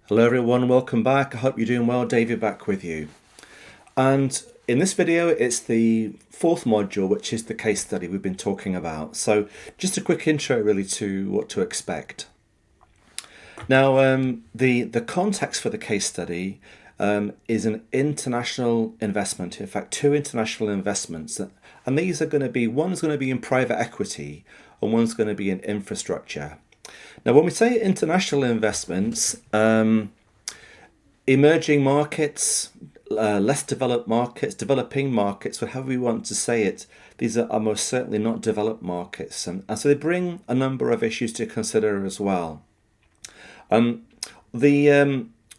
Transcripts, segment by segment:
Hello everyone, welcome back. I hope you're doing well. David back with you. And in this video, it's the fourth module, which is the case study we've been talking about. So just a quick intro really to what to expect. Now, the context for the case study is an international investment. In fact, two international investments. And these are going to be, one's going to be in private equity and one's going to be in infrastructure. Now, when we say international investments, emerging markets, less developed markets, developing markets, however we want to say it, these are most certainly not developed markets. And so they bring a number of issues to consider as well. The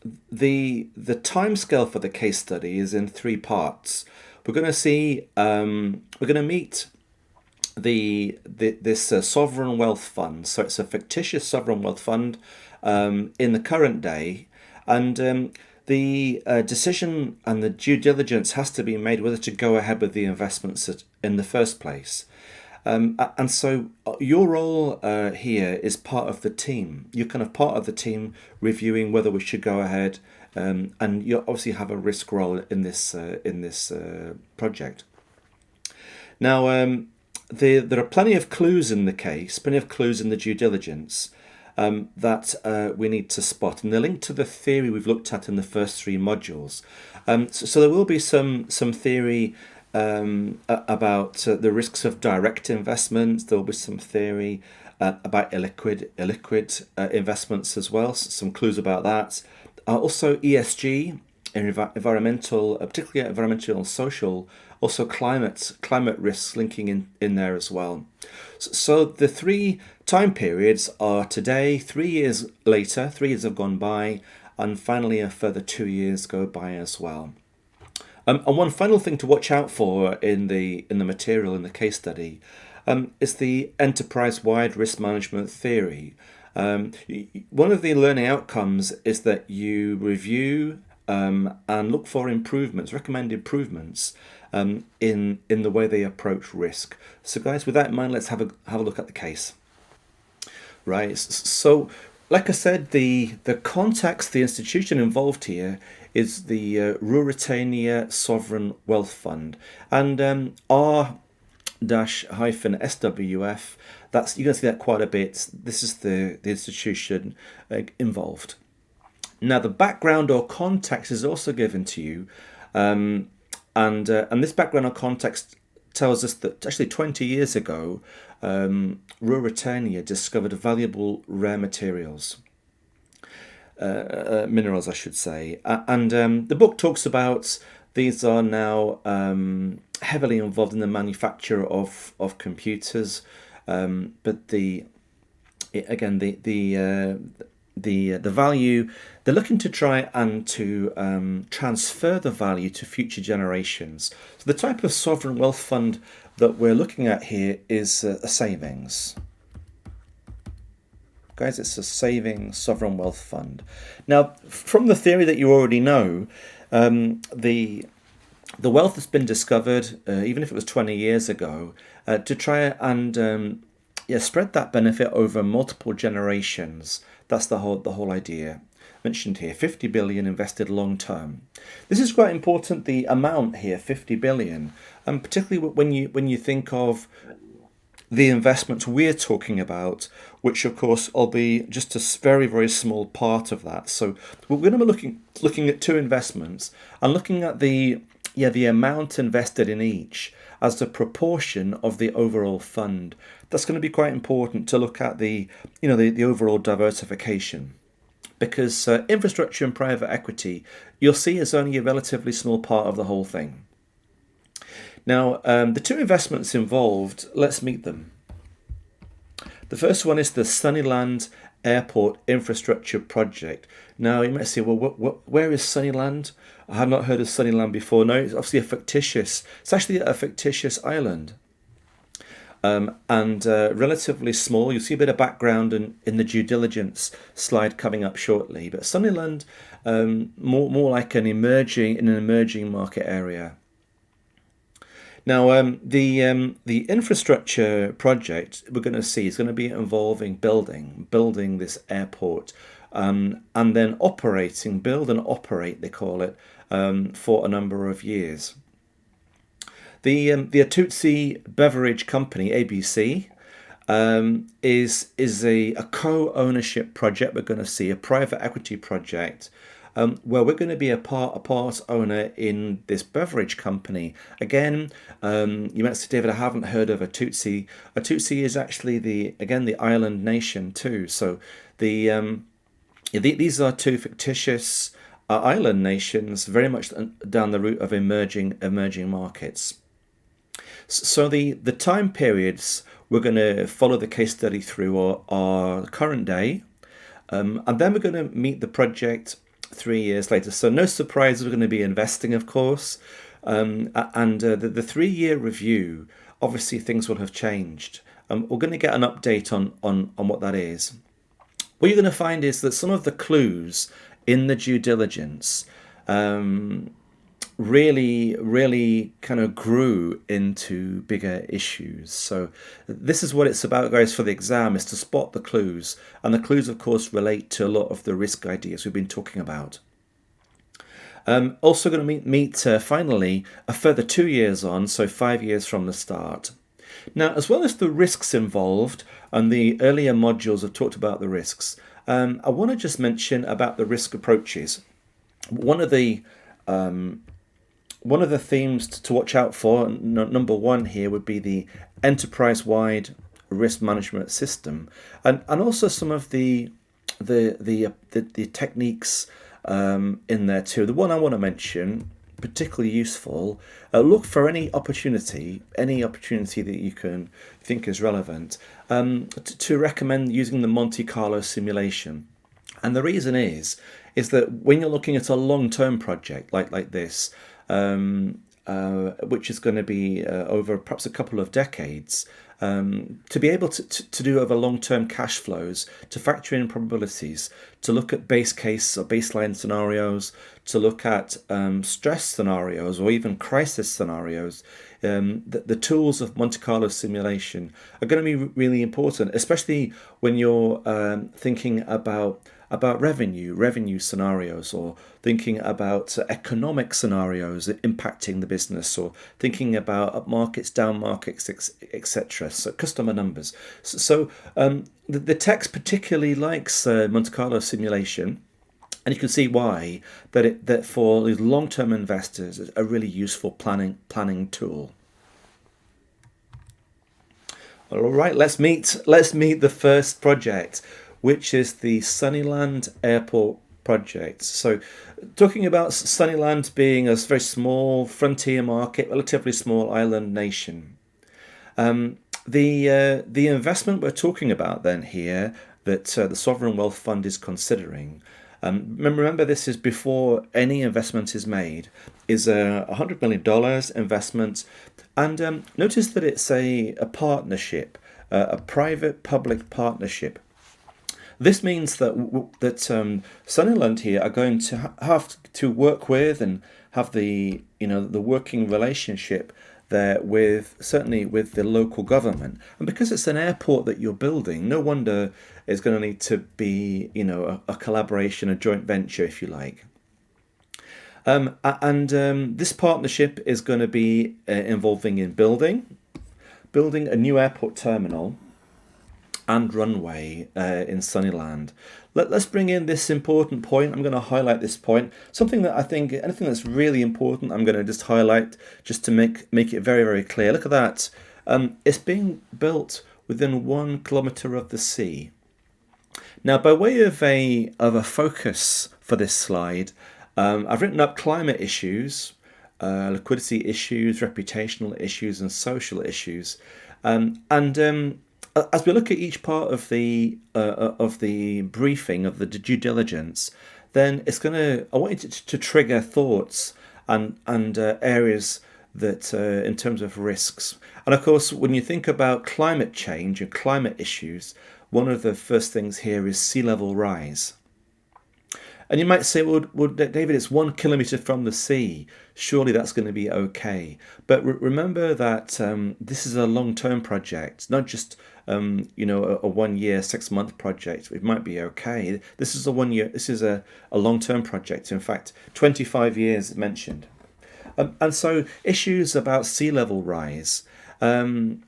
timescale for the case study is in three parts. We're going to see, we're going to meet this sovereign wealth fund. So it's a fictitious sovereign wealth fund in the current day, and the decision and the due diligence has to be made whether to go ahead with the investments in the first place. And so your role here is part of the team. You're kind of part of the team reviewing whether we should go ahead, and you obviously have a risk role in this project. Now, there are plenty of clues in the case, plenty of clues in the due diligence that we need to spot, and they're linked to the theory we've looked at in the first three modules. So there will be some theory about the risks of direct investments. There will be some theory about illiquid investments as well. Some clues about that. Also ESG, environmental, particularly environmental and social. Also climate risks linking in there as well. So the three time periods are today, 3 years later, 3 years have gone by, and finally a further 2 years go by as well. And one final thing to watch out for in the material in the case study is the enterprise-wide risk management theory. One of the learning outcomes is that you review and look for improvements, recommend improvements in the way they approach risk. So guys, with that in mind, let's have a look at the case. Right, so like I said, the context, the institution involved here is the Ruritania Sovereign Wealth Fund, and R-SWF, that's, you're going to see that quite a bit. This is the institution involved. Now, the background or context is also given to you, and this background or context tells us that actually 20 years ago, Ruritania discovered valuable rare materials, minerals, I should say, and the book talks about these are now heavily involved in the manufacture of computers, but the value, they're looking to try and to transfer the value to future generations. So the type of sovereign wealth fund that we're looking at here is a savings. Guys, it's a saving sovereign wealth fund. Now, from the theory that you already know, the wealth has been discovered, even if it was 20 years ago, to try and spread that benefit over multiple generations. That's the whole idea. Mentioned here, 50 billion invested long term. This is quite important, the amount here, 50 billion, and particularly when you think of the investments we're talking about, which of course will be just a very, very small part of that. So we're going to be looking at two investments and looking at the amount invested in each as the proportion of the overall fund. That's going to be quite important to look at the overall diversification, because infrastructure and private equity, you'll see, is only a relatively small part of the whole thing. Now, the two investments involved, let's meet them. The first one is the Sunnyland Airport Infrastructure Project. Now, you might say, well, where is Sunnyland? I have not heard of Sunnyland before. No, it's obviously it's actually a fictitious island. And relatively small. You'll see a bit of background in the due diligence slide coming up shortly. But Sunnyland, more like an emerging market area. Now, the infrastructure project we're going to see is going to be involving building this airport and then build and operate, they call it, for a number of years. The Atutsi Beverage Company, ABC, is a co-ownership project. We're going to see a private equity project where we're going to be a part owner in this beverage company. Again, you might say, David, I haven't heard of Atutsi. Atutsi is actually the island nation too. So these are two fictitious island nations, very much down the route of emerging markets. So the time periods we're going to follow the case study through are current day, and then we're going to meet the project 3 years later. So no surprise, we're going to be investing, of course, and the 3-year review, obviously things will have changed. We're going to get an update on what that is. What you're going to find is that some of the clues in the due diligence really kind of grew into bigger issues. So this is what it's about, guys, for the exam, is to spot the clues. And the clues, of course, relate to a lot of the risk ideas we've been talking about. Also going to meet finally a further 2 years on, so 5 years from the start. Now, as well as the risks involved, and the earlier modules have talked about the risks, I want to just mention about the risk approaches. One of the themes to watch out for, number one here, would be the enterprise-wide risk management system, and also some of the techniques in there too. The one I want to mention, particularly useful, look for any opportunity that you can think is relevant, to recommend using the Monte Carlo simulation. And the reason is that when you're looking at a long-term project like this, which is going to be over perhaps a couple of decades, to be able to do over long-term cash flows, to factor in probabilities, to look at base case or baseline scenarios, to look at stress scenarios or even crisis scenarios, the tools of Monte Carlo simulation are going to be really important, especially when you're thinking about revenue scenarios, or thinking about economic scenarios impacting the business, or thinking about up markets, down markets, etc. So customer numbers. So the text particularly likes Monte Carlo simulation, and you can see why that for these long-term investors is a really useful planning tool. All right, let's meet the first project, which is the Sunnyland Airport project. So talking about Sunnyland being a very small frontier market, relatively small island nation. The investment we're talking about then here, that the Sovereign Wealth Fund is considering, remember this is before any investment is made, is a $100 million investment. And notice that it's a partnership, a private-public partnership. This means that Sunnyland here are going to have to work with and have the working relationship there certainly with the local government. And because it's an airport that you're building, no wonder it's going to need to be a collaboration, a joint venture, if you like. This partnership is going to be involving in building a new airport terminal and runway in Sunnyland. Let's bring in this important point. I'm going to highlight this point. Something that I think, anything that's really important, I'm going to just highlight just to make it very, very clear. Look at that. It's being built within 1 kilometre of the sea. Now, by way of a focus for this slide, I've written up climate issues, liquidity issues, reputational issues, and social issues. As we look at each part of the briefing, of the due diligence, then I want it to trigger thoughts and areas that in terms of risks. And of course, when you think about climate change and climate issues, one of the first things here is sea level rise. And you might say, well, David, it's 1 kilometre from the sea. Surely that's going to be okay. But remember that this is a long-term project, not just a 1 year, 6 month project. It might be okay. This is a 1 year. This is a long-term project. In fact, 25 years mentioned. And so issues about sea level rise on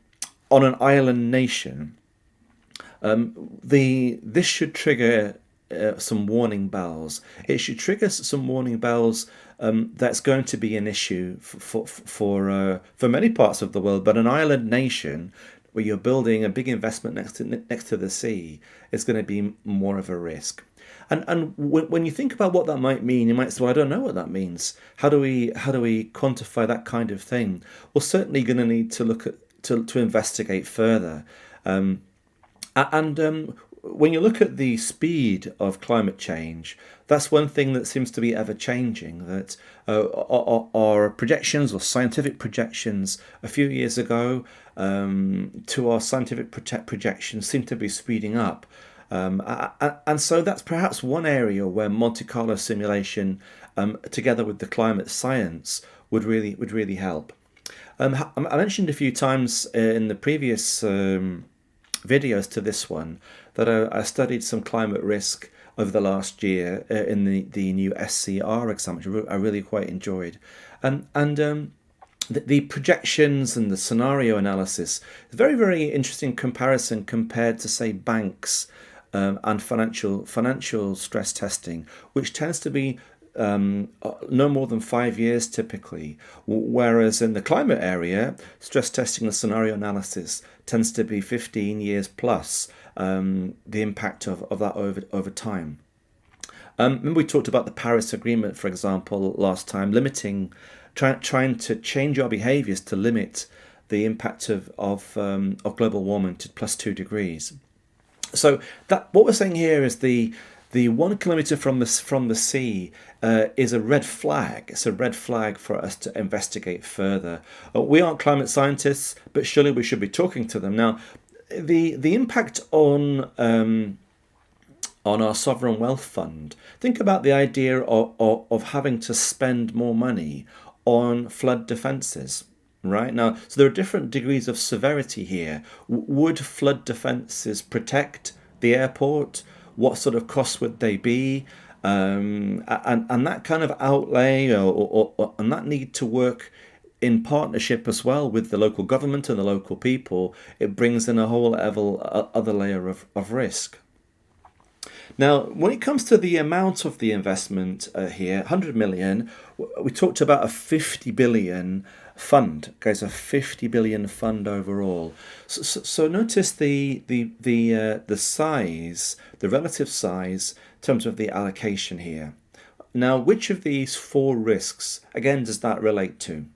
an island nation. This should trigger some warning bells. It should trigger some warning bells. That's going to be an issue for many parts of the world, but an island nation where you're building a big investment next to the sea is going to be more of a risk. And when you think about what that might mean, you might say, well, I don't know what that means. How do we quantify that kind of thing? Well, certainly going to need to look at to investigate further. When you look at the speed of climate change, that's one thing that seems to be ever changing. That our projections or scientific projections a few years ago to our scientific projections seem to be speeding up. And so that's perhaps one area where Monte Carlo simulation, together with the climate science, would really help. I mentioned a few times in the previous videos to this one that I studied some climate risk over the last year in the new SCR exam, which I really quite enjoyed. The projections and the scenario analysis is a very, very interesting comparison compared to, say, banks and financial stress testing, which tends to be no more than 5 years typically, whereas in the climate area, stress testing and scenario analysis tends to be 15 years plus, the impact of that over time. Remember we talked about the Paris Agreement, for example, last time, trying to change our behaviours to limit the impact of global warming to +2 degrees. So that what we're saying here is the 1 kilometre from the sea is a red flag. It's a red flag for us to investigate further. We aren't climate scientists, but surely we should be talking to them. Now, the impact on our sovereign wealth fund. Think about the idea of having to spend more money on flood defences. Right now, so there are different degrees of severity here. Would flood defences protect the airport? What sort of costs would they be? And that kind of outlay and that need to work in partnership as well with the local government and the local people, it brings in a whole other layer of risk. Now, when it comes to the amount of the investment here, 100 million, we talked about a 50 billion fund, guys, a 50 billion fund overall. So notice the size, the relative size in terms of the allocation here. Now, which of these 4 risks, again, does that relate to?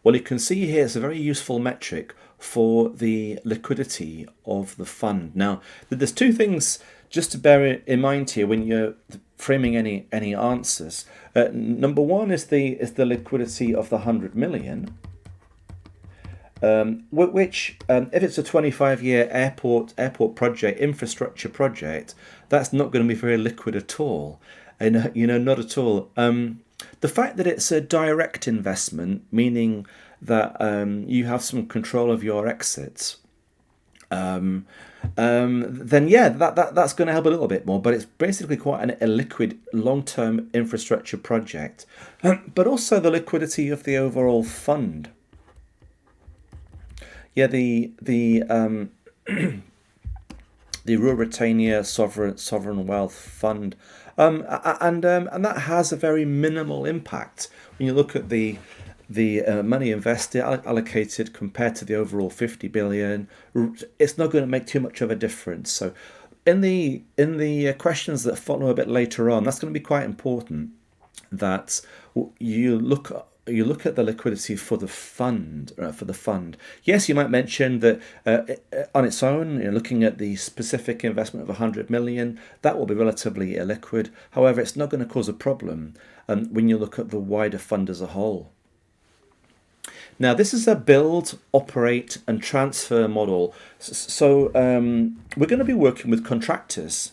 Well, you can see here it's a very useful metric for the liquidity of the fund. Now, there's 2 things just to bear in mind here when you're framing any answers. Number 1 is the liquidity of the 100 million, which if it's a 25-year airport project, infrastructure project, that's not going to be very liquid at all. And not at all. The fact that it's a direct investment, meaning that you have some control of your exits, then yeah, that's going to help a little bit more. But it's basically quite a liquid long-term infrastructure project, but also the liquidity of the overall fund. Yeah, the Ruritania Sovereign Wealth Fund, and that has a very minimal impact when you look at the money invested allocated compared to the overall 50 billion. It's not going to make too much of a difference. So in the questions that follow a bit later on, that's going to be quite important that you look at the liquidity for the fund. Yes, you might mention that on its own, looking at the specific investment of 100 million, that will be relatively illiquid. However, it's not going to cause a problem when you look at the wider fund as a whole. Now, this is a build, operate and transfer model. So we're going to be working with contractors.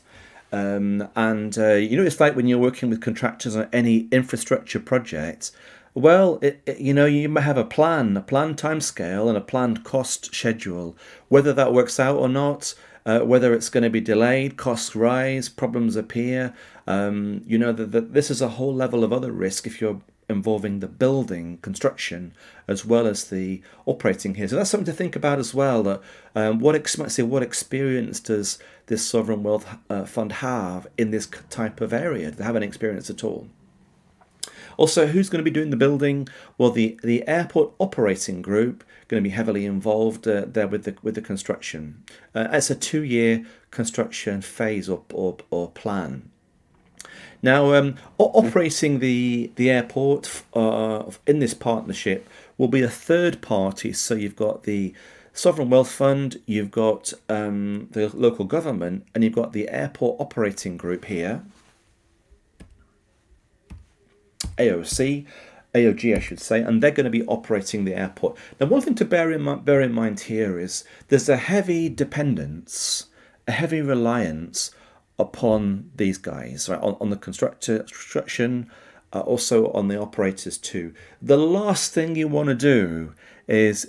And it's like when you're working with contractors on any infrastructure project. Well, you might have a planned timescale, and a planned cost schedule. Whether that works out or not, whether it's going to be delayed, costs rise, problems appear. That this is a whole level of other risk if you're involving the building construction as well as the operating here. So that's something to think about as well. That what experience does this sovereign wealth fund have in this type of area? Do they have any experience at all? Also, who's going to be doing the building? Well, the airport operating group going to be heavily involved there with the construction. It's a 2-year construction phase or plan. Now, operating the airport in this partnership will be a third party. So you've got the Sovereign Wealth Fund, you've got the local government, and you've got the airport operating group here, AOG, I should say, and they're going to be operating the airport. Now, one thing to bear in mind here is there's a heavy dependence, a heavy reliance upon these guys, right? On the construction, also on the operators too. The last thing you want to do is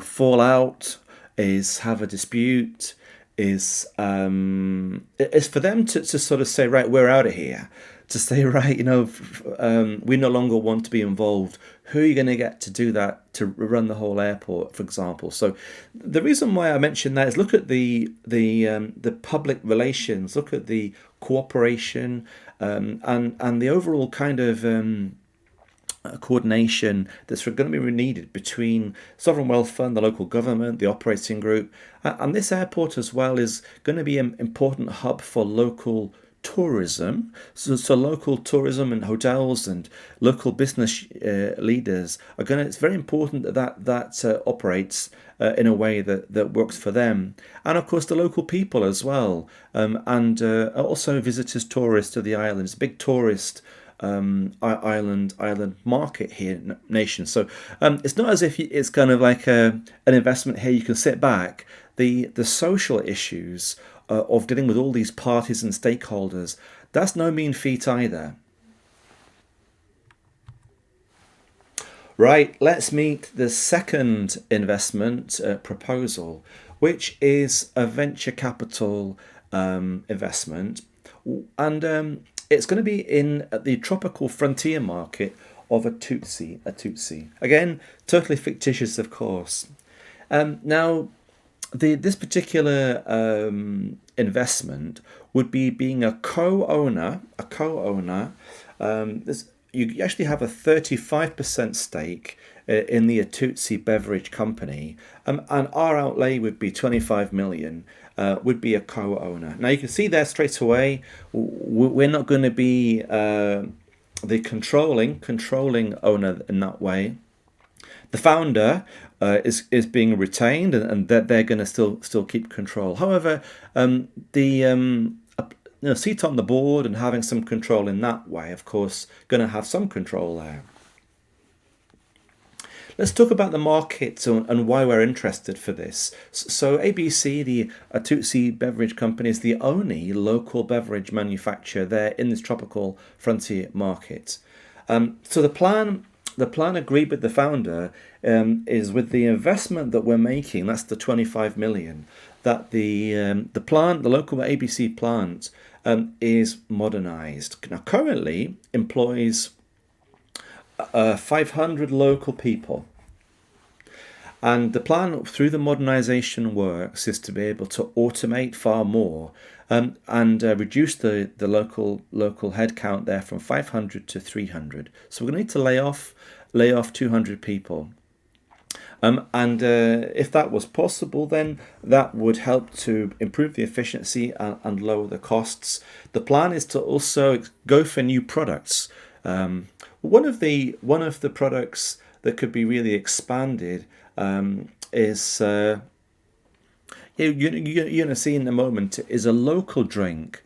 fall out, is have a dispute, is for them to sort of say, right, we're out of here. To say, right, we no longer want to be involved. Who are you going to get to do that, to run the whole airport, for example? So the reason why I mentioned that is look at the public relations, look at the cooperation, and the overall kind of coordination that's going to be needed between Sovereign Wealth Fund, the local government, the operating group, and this airport as well is going to be an important hub for local tourism. So local tourism and hotels and local business leaders are going to. It's very important that operates in a way that works for them, and of course the local people as well, and also visitors, tourists to the island. It's a big tourist island market here, nation. So it's not as if it's kind of like an investment here. You can sit back. The social issues of dealing with all these parties and stakeholders, that's no mean feat either. Right, let's meet the second investment proposal, which is a venture capital investment. And it's going to be in the tropical frontier market of a Tutsi. Again, totally fictitious, of course. Now, this particular investment would be being a co-owner. You actually have a 35% stake in the Tutsi beverage company, and our outlay would be 25 million. Would be a co-owner. Now you can see there straight away, we're not going to be the controlling owner in that way. The founder is being retained, and that they're going to still keep control. However, the seat on the board and having some control in that way, of course, going to have some control there. Let's talk about the market and why we're interested for this. So ABC, the Tutsi beverage company, is the only local beverage manufacturer there in this tropical frontier market. So the plan agreed with the founder is with the investment that we're making, that's the 25 million, that the local ABC plant is modernized. Now currently employs 500 local people. And the plan through the modernization works is to be able to automate far more and reduce the local headcount there from 500 to 300. So we're going to need to lay off 200 people. And if that was possible, then that would help to improve the efficiency and lower the costs. The plan is to also go for new products. One of the products that could be really expanded is you're going to see in a moment is a local drink,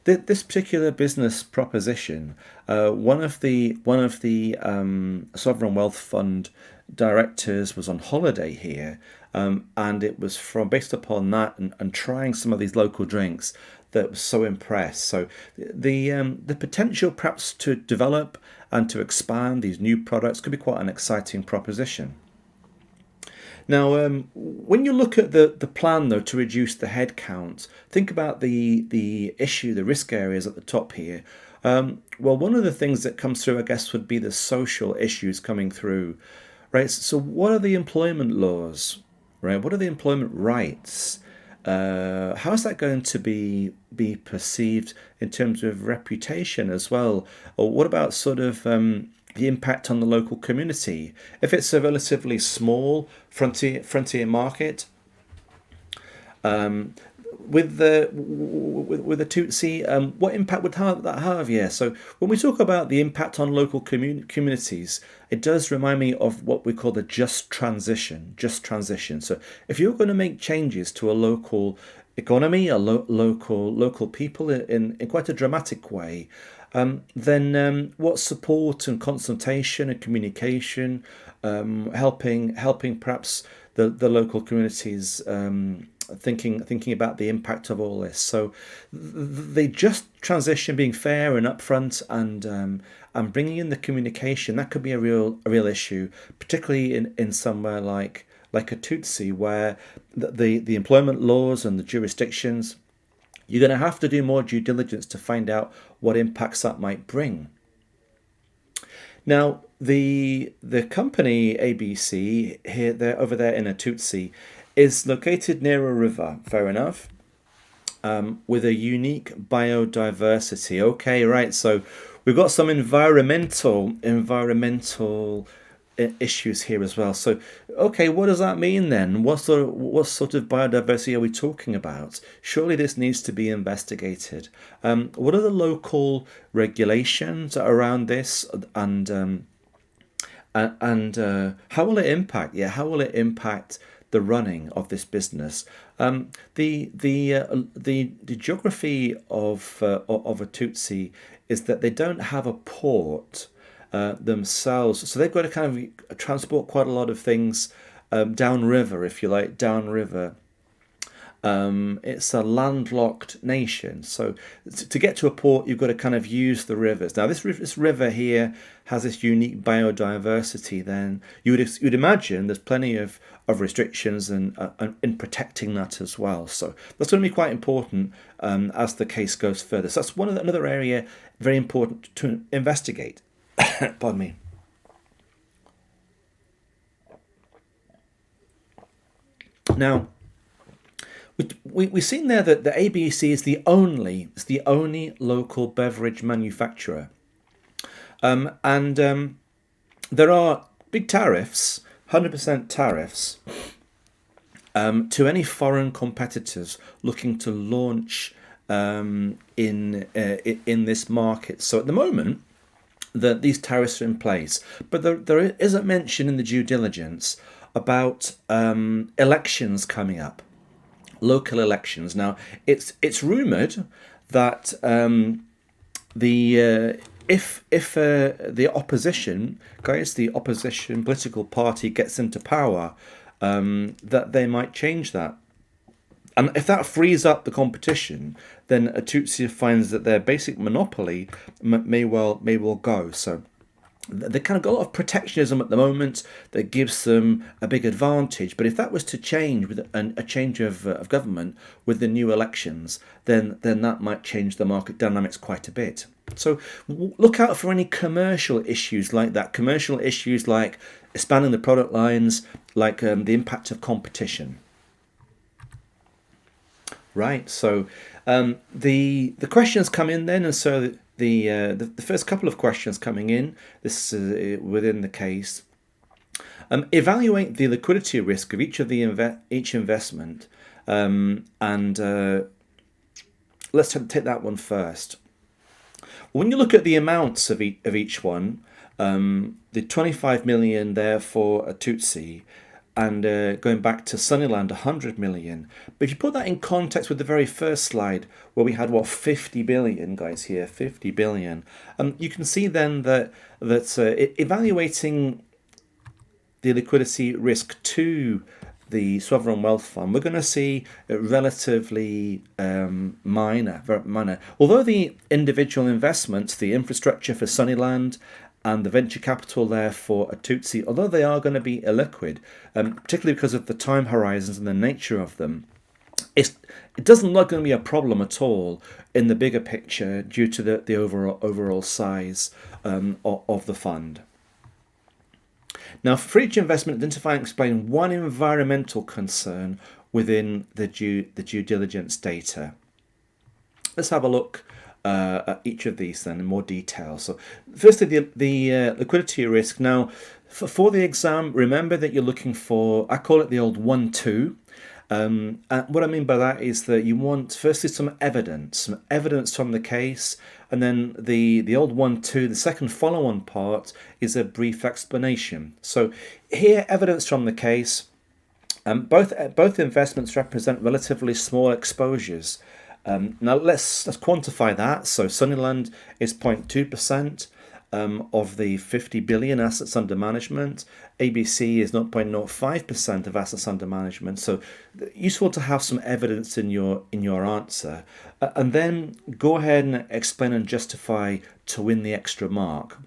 This particular business proposition, one of the sovereign wealth fund directors was on holiday here, and it was from based upon that and trying some of these local drinks that was so impressed. So the potential perhaps to develop and to expand these new products could be quite an exciting proposition. Now, when you look at the plan, though, to reduce the headcount, think about the issue, the risk areas at the top here. Well, one of the things that comes through, I guess, would be the social issues coming through, right? So what are the employment laws, right? What are the employment rights? How is that going to be perceived in terms of reputation as well? Or what about sort of the impact on the local community? If it's a relatively small frontier market, with the Tutsi, what impact would that have? Yeah. So when we talk about the impact on local communities, it does remind me of what we call the just transition. Just transition. So if you're going to make changes to a local economy, a local people in quite a dramatic way, then what support and consultation and communication, helping perhaps the local communities thinking about the impact of all this. So the just transition being fair and upfront and bringing in the communication, that could be a real issue, particularly in somewhere like a Tutsi, where the employment laws and the jurisdictions, you're going to have to do more due diligence to find out what impacts that might bring. Now, the company ABC here, they're over there in a Tutsi, is located near a river, fair enough, with a unique biodiversity. Okay, right, so we've got some environmental issues here as well. So, okay, what does that mean then? What sort of biodiversity are we talking about? Surely this needs to be investigated. What are the local regulations around this, and how will it impact? Yeah, how will it impact the running of this business? The geography of a Tutsi is that they don't have a port themselves, so they've got to kind of transport quite a lot of things downriver, if you like, downriver. It's a landlocked nation, so to get to a port, you've got to kind of use the rivers. Now, this river here has this unique biodiversity. Then you'd imagine there's plenty of restrictions and in protecting that as well. So that's going to be quite important as the case goes further. So that's another area very important to investigate. Pardon me. Now, we've seen there that the ABC is the only local beverage manufacturer, and there are big tariffs, 100% tariffs, to any foreign competitors looking to launch in this market. So at the moment, these tariffs are in place, but there is a mention in the due diligence about elections coming up, local elections. Now, it's rumoured that if the opposition political party gets into power, that they might change that. And if that frees up the competition, then a Tutsi finds that their basic monopoly may well go. So they kind of got a lot of protectionism at the moment that gives them a big advantage. But if that was to change with a change of government with the new elections, then that might change the market dynamics quite a bit. So look out for any commercial issues like that. Commercial issues like expanding the product lines, like the impact of competition. Right, so the questions come in then, and so the first couple of questions coming in, this is within the case. Evaluate the liquidity risk of each of each investment, and let's take that one first. When you look at the amounts of each one, the 25 million there for a Tutsi, and going back to Sunnyland, 100 million. But if you put that in context with the very first slide, where we had, 50 billion, guys, here, 50 billion, you can see then that evaluating the liquidity risk to the sovereign wealth fund, we're going to see relatively minor. Although the individual investments, the infrastructure for Sunnyland and the venture capital there for Atutsi, although they are going to be illiquid, particularly because of the time horizons and the nature of them, it doesn't look going to be a problem at all in the bigger picture due to the overall size of the fund. Now, for each investment, identify and explain one environmental concern within the due diligence data. Let's have a look at each of these then in more detail. So, firstly, the liquidity risk. Now, for the exam, remember that you're looking for, I call it the old 1-2. And what I mean by that is that you want firstly some evidence from the case, and then the old 1-2, the second follow-on part is a brief explanation. So here, evidence from the case. Both investments represent relatively small exposures. Now let's quantify that. So Sunnyland is 0.2%. Of the 50 billion assets under management. ABC is 0.05% of assets under management. So useful to have some evidence in your answer, and then go ahead and explain and justify to win the extra mark.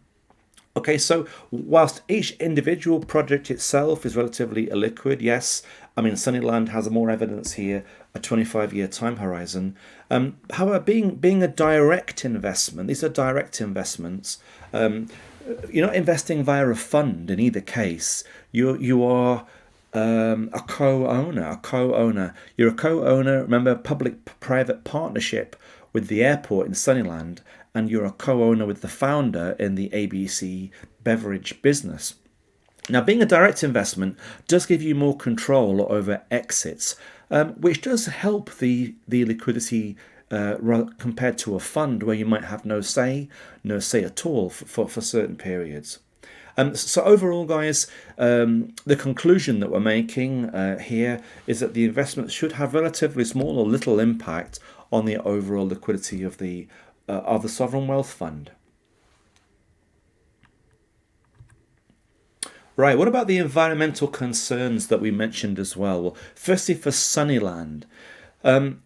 Okay, so whilst each individual project itself is relatively illiquid, yes, I mean Sunnyland has more evidence here, a 25-year time horizon. However, being a direct investment, these are direct investments. You're not investing via a fund in either case. You are a co-owner. You're a co-owner. Remember, public-private partnership with the airport in Sunnyland, and you're a co-owner with the founder in the ABC beverage business. Now, being a direct investment does give you more control over exits, which does help the liquidity compared to a fund where you might have no say at all for certain periods. So overall, guys, the conclusion that we're making here is that the investment should have relatively small or little impact on the overall liquidity of the sovereign wealth fund. Right, what about the environmental concerns that we mentioned as well? Well, firstly, for Sunnyland, and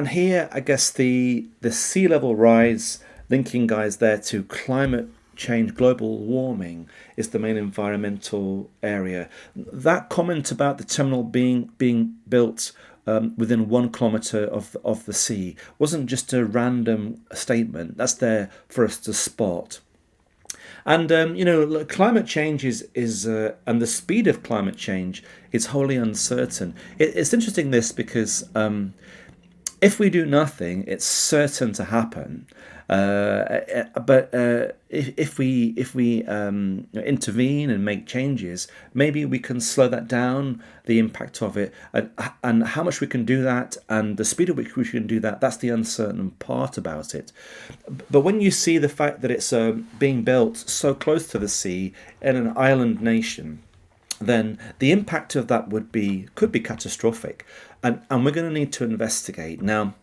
here, I guess the sea level rise, linking, guys, there to climate change, global warming, is the main environmental area. That comment about the terminal being built within 1 kilometre of the sea wasn't just a random statement. That's there for us to spot. And climate change is and the speed of climate change is wholly uncertain. It's interesting this because if we do nothing, it's certain to happen. But if we intervene and make changes, maybe we can slow that down, the impact of it, and how much we can do that, and the speed at which we can do that. That's the uncertain part about it. But when you see the fact that it's being built so close to the sea in an island nation, then the impact of that could be catastrophic, and we're going to need to investigate now.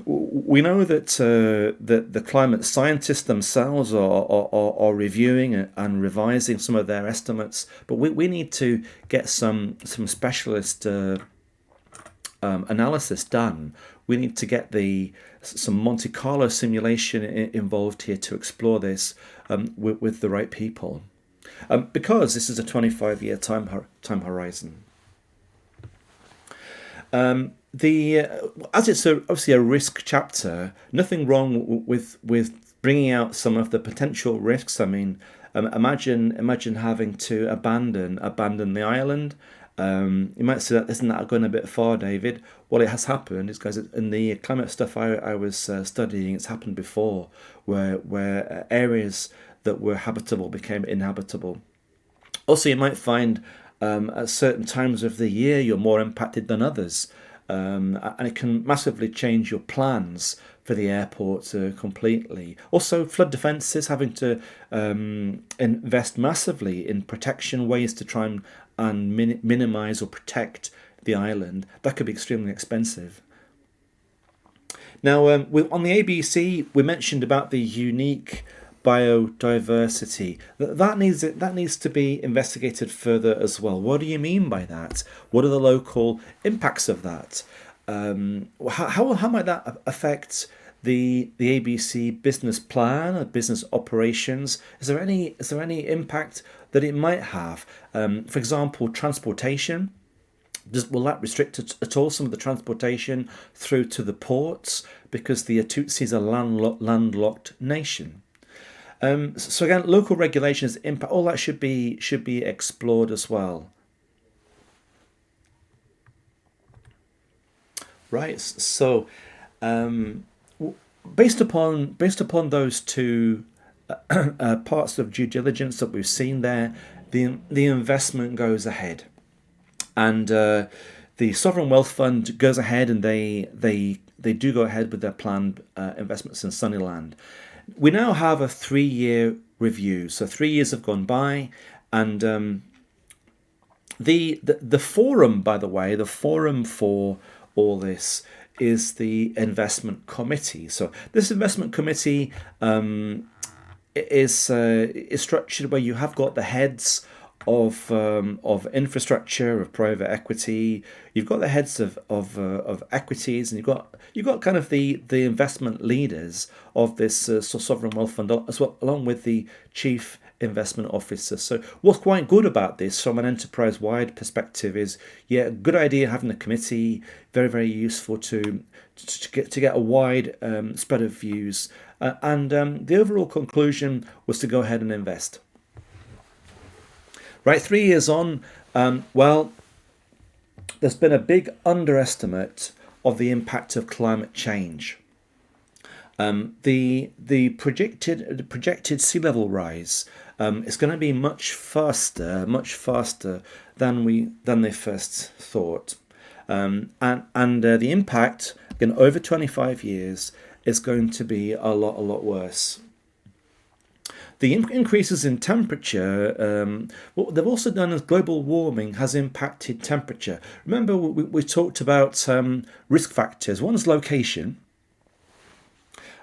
We know that the climate scientists themselves are reviewing and revising some of their estimates, but we need to get some specialist analysis done. We need to get some Monte Carlo simulation involved here to explore this with the right people, because this is a 25-year time horizon. As it's obviously a risk chapter, nothing wrong with bringing out some of the potential risks. I mean, imagine having to abandon the island. You might say that isn't that going a bit far, David? Well, it has happened. It's because in the climate stuff I was studying, it's happened before, where areas that were habitable became inhabitable. Also, you might find at certain times of the year you're more impacted than others. and it can massively change your plans for the airport completely. Also, flood defences, having to invest massively in protection ways to try and minimise or protect the island. That could be extremely expensive. Now, on the ABC, we mentioned about the unique biodiversity. That needs to be investigated further as well. What do you mean by that? What are the local impacts of that? How might that affect the ABC business plan or business operations? Is there any impact that it might have? For example, transportation. Will that restrict at all some of the transportation through to the ports, because the Tutsi is a landlocked nation? So again, local regulations impact, all that should be explored as well. Right. So based upon those two parts of due diligence that we've seen there, the investment goes ahead. And the sovereign wealth fund goes ahead, and they do go ahead with their planned investments in Sunnyland. We now have a 3-year review. So 3 years have gone by, and the forum, by the way, the forum for all this is the investment committee. So this investment committee is structured where you have got the heads of infrastructure, of private equity. You've got the heads of equities, and you've got kind of the investment leaders of this sovereign wealth fund as well, along with the chief investment officer. So what's quite good about this from an enterprise-wide perspective is, yeah, good idea having a committee, very, very useful to get a wide spread of views. And the overall conclusion was to go ahead and invest. Right, 3 years on, well, there's been a big underestimate of the impact of climate change. The projected sea level rise is going to be much faster than they first thought, and the impact, again, over 25 years is going to be a lot worse. The increases in temperature, what they've also done is global warming has impacted temperature. Remember, we talked about risk factors. One's location.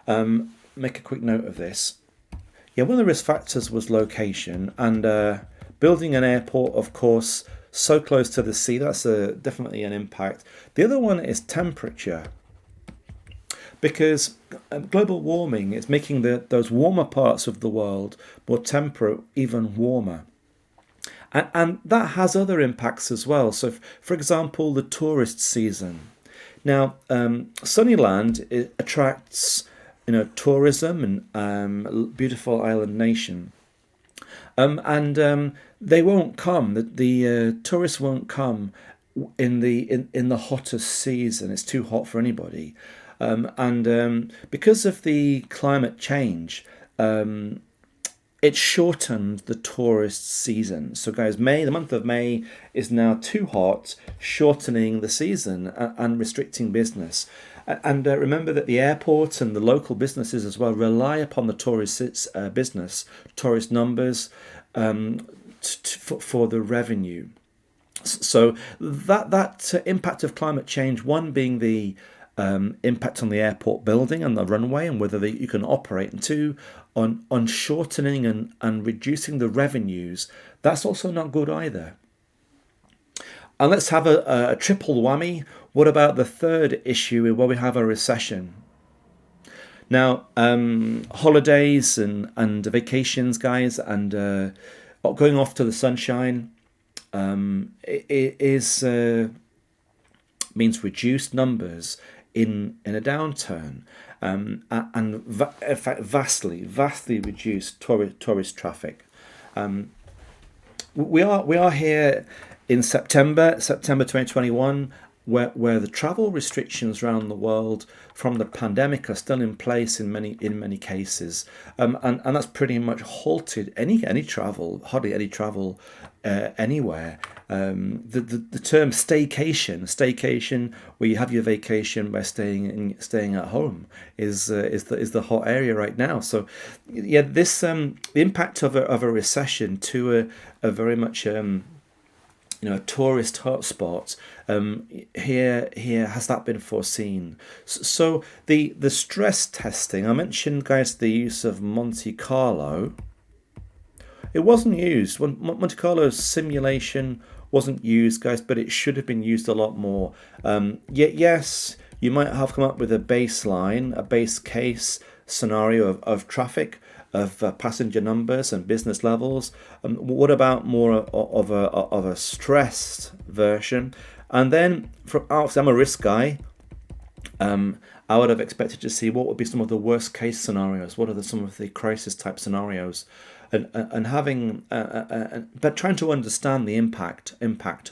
Make a quick note of this. Yeah, one of the risk factors was location, and building an airport, of course, so close to the sea, that's definitely an impact. The other one is temperature, because global warming is making those warmer parts of the world more temperate, even warmer. And that has other impacts as well. So, for example, the tourist season. Now, Sunnyland, it attracts tourism and beautiful island nation. And they won't come. The tourists won't come in the hottest season. It's too hot for anybody. And because of the climate change, it shortened the tourist season. So guys, the month of May is now too hot, shortening the season and restricting business. And remember that the airport and the local businesses as well rely upon the tourist business, tourist numbers for the revenue. So that impact of climate change, one being the impact on the airport building and the runway and whether you can operate, and two, on shortening and reducing the revenues. That's also not good either. And let's have a triple whammy. What about the third issue where we have a recession? Now, holidays and vacations, guys, and going off to the sunshine, it means reduced numbers in a downturn, and in fact vastly reduced tourist traffic. We are here in September 2021, where the travel restrictions around the world from the pandemic are still in place in many cases, and that's pretty much halted any travel, hardly any travel anywhere. The term staycation, where you have your vacation by staying at home, is the hot area right now. So yeah, this the impact of a recession to a very much a tourist hotspot. Here has that been foreseen? So the stress testing, I mentioned, guys, the use of Monte Carlo. It wasn't used when Monte Carlo's simulation wasn't used, guys, but it should have been used a lot more. Yes, you might have come up with a baseline, a base case scenario of traffic, of passenger numbers and business levels. What about more of a stressed version? And then, I'm a risk guy. I would have expected to see what would be some of the worst case scenarios. What are some of the crisis type scenarios, and having but trying to understand the impact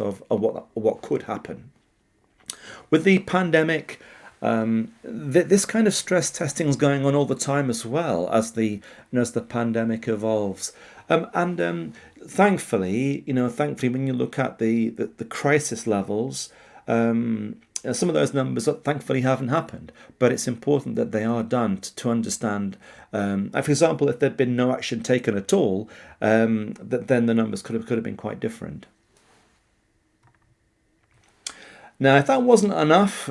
of what could happen with the pandemic. This kind of stress testing is going on all the time, as well as the pandemic evolves. Thankfully, when you look at the crisis levels, some of those numbers thankfully haven't happened. But it's important that they are done to understand. For example, if there'd been no action taken at all, then the numbers could have been quite different. Now, if that wasn't enough,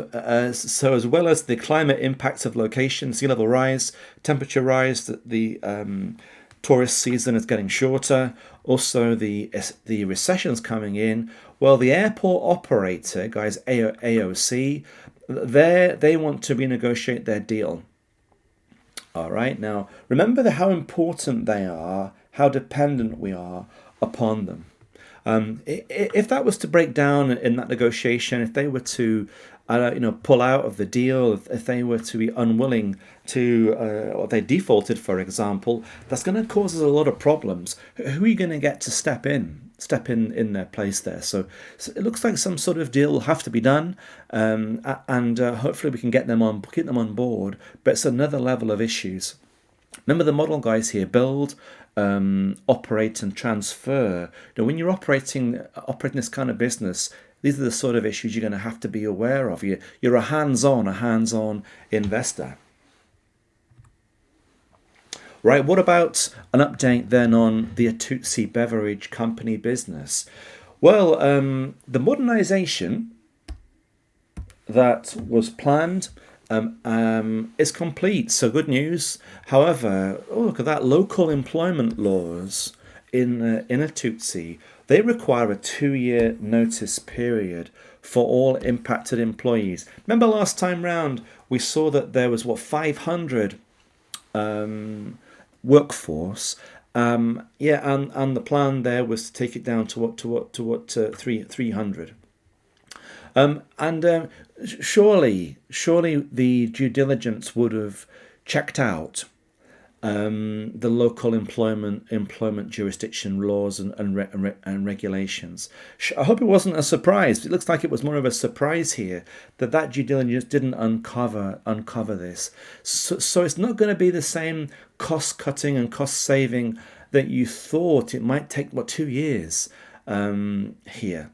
so as well as the climate impacts of location, sea level rise, temperature rise, the tourist season is getting shorter, also the recession's coming in. Well, the airport operator, guys, AOC, they want to renegotiate their deal. All right, now remember how important they are, how dependent we are upon them. If that was to break down in that negotiation, if they were to, pull out of the deal, if they were to be unwilling to, or they defaulted, for example, that's going to cause us a lot of problems. Who are you going to get to step in their place there? So it looks like some sort of deal will have to be done, and hopefully we can keep them on board. But it's another level of issues. Remember the model, guys, here: build, operate, and transfer. When you're operating this kind of business, these are the sort of issues you're going to have to be aware of. You're a hands-on investor. Right, what about an update then on the Atutsi Beverage Company business? Well, the modernization that was planned is complete, so good news. However, look at that, local employment laws in Atutsi, they require a 2-year notice period for all impacted employees. Remember last time round we saw that there was 500 workforce. And the plan there was to take it down to 300. Surely the due diligence would have checked out the local employment jurisdiction laws and regulations. I hope it wasn't a surprise. It looks like it was more of a surprise here that due diligence didn't uncover this. So it's not going to be the same cost cutting and cost saving that you thought. It might take 2 years here.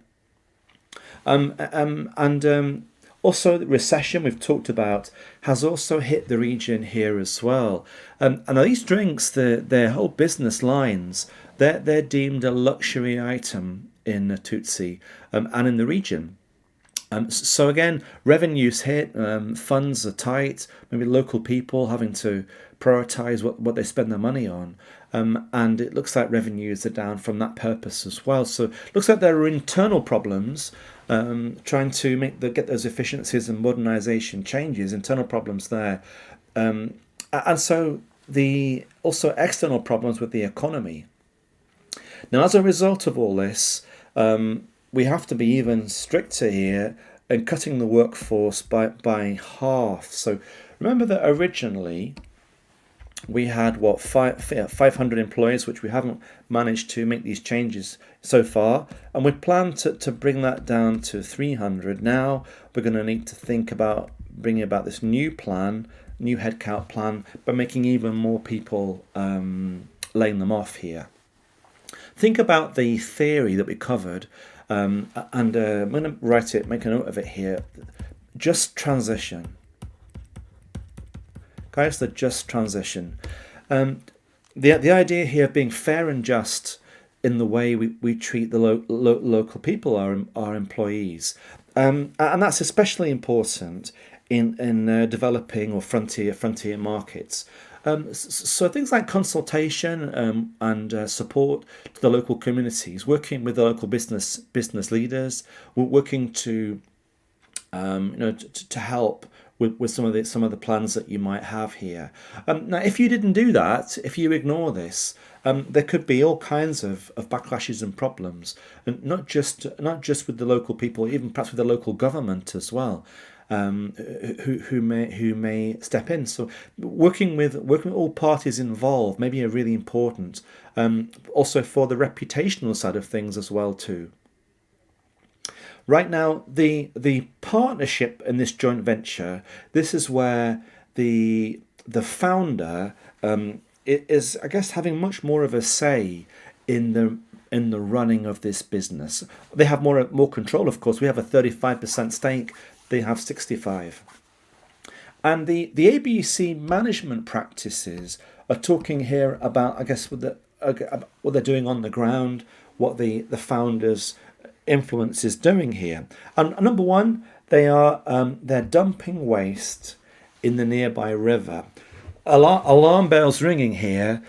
Also, the recession we've talked about has also hit the region here as well. And these drinks, their whole business lines, they're deemed a luxury item in Tutsi and in the region. So again, revenues hit, funds are tight, maybe local people having to prioritise what they spend their money on. And it looks like revenues are down from that purpose as well. So it looks like there are internal problems trying to get those efficiencies and modernisation changes, internal problems there. And so the also external problems with the economy. Now, as a result of all this, we have to be even stricter here and cutting the workforce by half. So remember that originally we had 500 employees, which we haven't managed to make these changes so far, and we plan to bring that down to 300. Now we're going to need to think about bringing about this new headcount plan, by making even more people, laying them off here. Think about the theory that we covered, and I'm going to make a note of it here. Just transition. Guys, the just transition. The idea here of being fair and just in the way we treat the local people, our employees. And that's especially important in developing or frontier markets. So things like consultation, and support to the local communities, working with the local business leaders, working to to help with some of the plans that you might have here. Now, if you didn't do that, if you ignore this, there could be all kinds of backlashes and problems, and not just with the local people, even perhaps with the local government as well, who may step in. So working with all parties involved may be really important. Also for the reputational side of things as well too. Right now, the partnership in this joint venture, this is where the founder is, I guess, having much more of a say in the running of this business. They have more control, of course. We have a 35% stake. They have 65%. And the ABC management practices are talking here about, I guess, what they're doing on the ground, what the founders' influence is doing here. And number one, they're dumping waste in the nearby river. Alarm bells ringing here,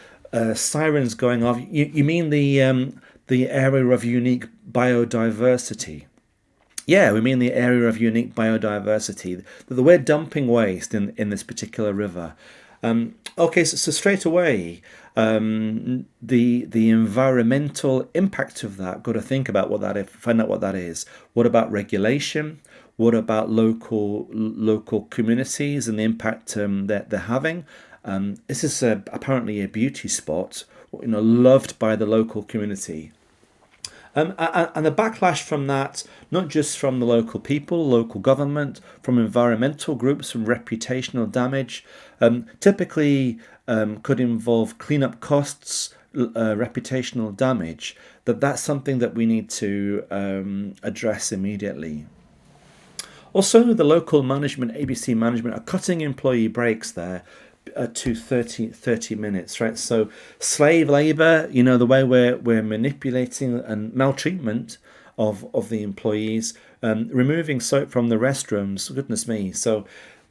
sirens going off. You mean the area of unique biodiversity? Yeah, we mean the area of unique biodiversity. We're dumping waste in this particular river. Okay, so straight away, the environmental impact of that, got to think about what that is, find out what that is. What about regulation? What about local communities and the impact that they're having? This is apparently a beauty spot, loved by the local community. And the backlash from that, not just from the local people, local government, from environmental groups, from reputational damage, typically could involve cleanup costs, reputational damage. That's something that we need to address immediately. Also, the local management, ABC management, are cutting employee breaks there to 30 minutes, right? So slave labor, the way we're manipulating and maltreatment of the employees, removing soap from the restrooms, goodness me. So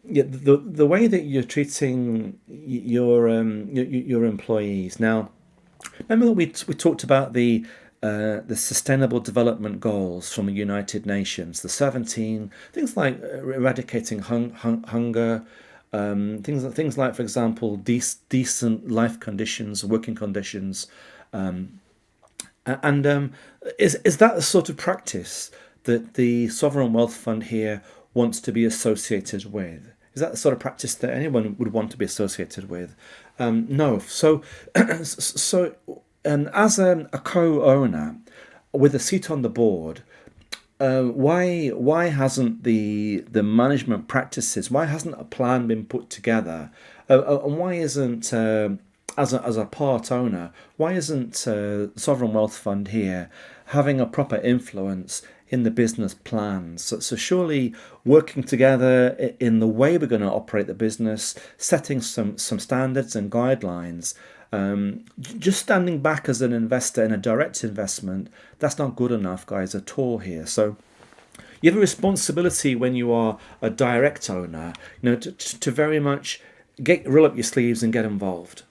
yeah, the way that you're treating your employees. Now, remember that we talked about the Sustainable Development Goals from the United Nations, the 17 things like eradicating hunger, things like, for example, decent life conditions, working conditions, is that the sort of practice that the Sovereign Wealth Fund here wants to be associated with? Is that the sort of practice that anyone would want to be associated with? No. So, as a co-owner with a seat on the board, why hasn't the management practices? Why hasn't a plan been put together? And why isn't as a part owner? Why isn't Sovereign Wealth Fund here having a proper influence in the business plans? So surely working together in the way we're going to operate the business, setting some standards and guidelines. Just standing back as an investor in a direct investment, that's not good enough, guys, at all here. So you have a responsibility when you are a direct owner, to very much roll up your sleeves and get involved.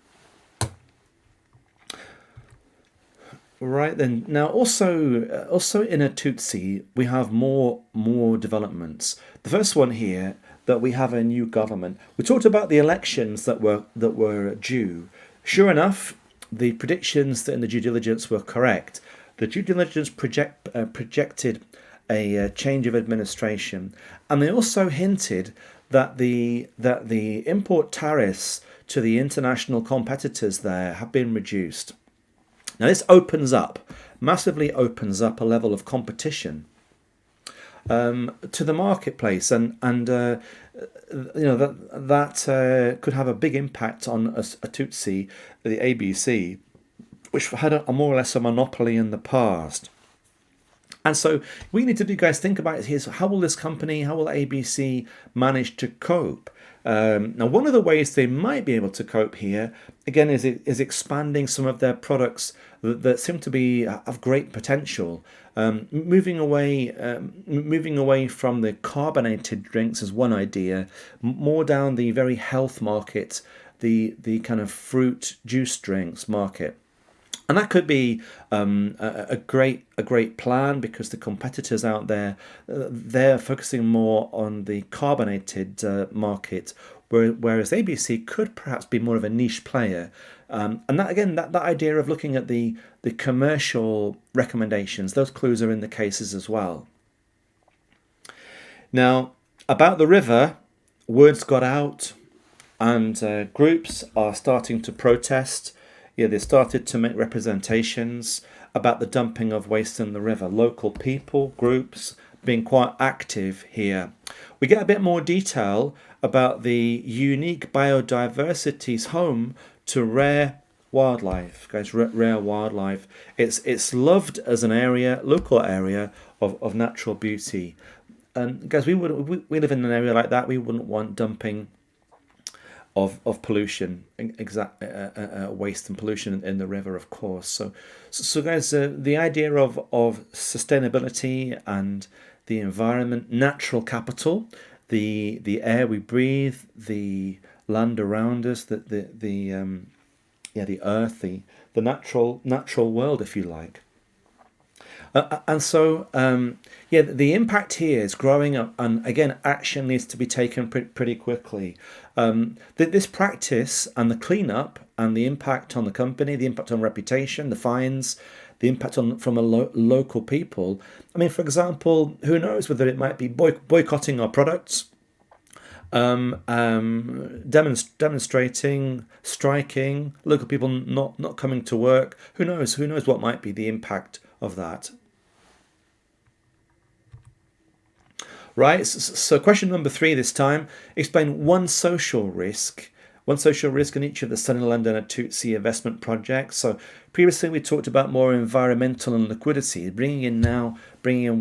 Right then. Now, also in a Tutsi, we have more developments. The first one here, that we have a new government. We talked about the elections that were due. Sure enough, the predictions in the due diligence were correct. The due diligence projected a change of administration, and they also hinted that the import tariffs to the international competitors there have been reduced. Now this massively opens up a level of competition to the marketplace, and that could have a big impact on a Tutsi, the ABC, which had a more or less a monopoly in the past. And so we need to do, guys, think about it here. So how will ABC manage to cope? Now, one of the ways they might be able to cope here, again, is expanding some of their products that seem to be of great potential. Moving away from the carbonated drinks is one idea, more down the very health market, the kind of fruit juice drinks market. And that could be a great plan, because the competitors out there, they're focusing more on the carbonated market, whereas ABC could perhaps be more of a niche player. And that, again, that idea of looking at the commercial recommendations, those clues are in the cases as well. Now, about the river, words got out, and groups are starting to protest. Yeah, they started to make representations about the dumping of waste in the river. Local people, groups, being quite active here. We get a bit more detail about the unique biodiversity's home to rare wildlife, guys. Rare wildlife. It's loved as an local area of natural beauty. And guys, we live in an area like that. We wouldn't want dumping of pollution, waste and pollution in the river, of course. So guys, the idea of sustainability and the environment, natural capital, the air we breathe, the land around us, the earth, the natural world, if you like. And so, the impact here is growing up, and again, action needs to be taken pretty quickly. This practice and the cleanup and the impact on the company, the impact on reputation, the fines, the impact from local people. I mean, for example, who knows whether it might be boycotting our products, demonstrating, striking, local people not coming to work. Who knows what might be the impact of that. Right, so question number 3 this time. Explain one social risk in each of the Sunnyland and Tutsi investment projects. So previously we talked about more environmental and liquidity, bringing in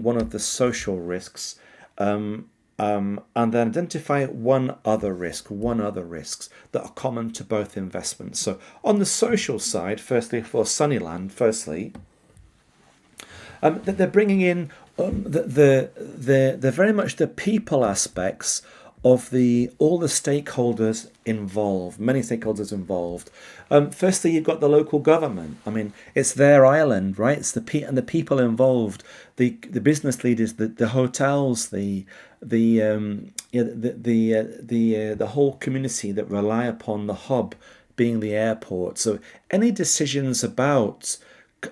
one of the social risks, and then identify one other risks that are common to both investments. So on the social side, firstly for Sunnyland, they're bringing in the very much the people aspects of all the stakeholders involved, many stakeholders involved. Firstly, you've got the local government. I mean, it's their island, right? It's the people involved, the business leaders, the hotels, the whole community that rely upon the hub being the airport. So any decisions about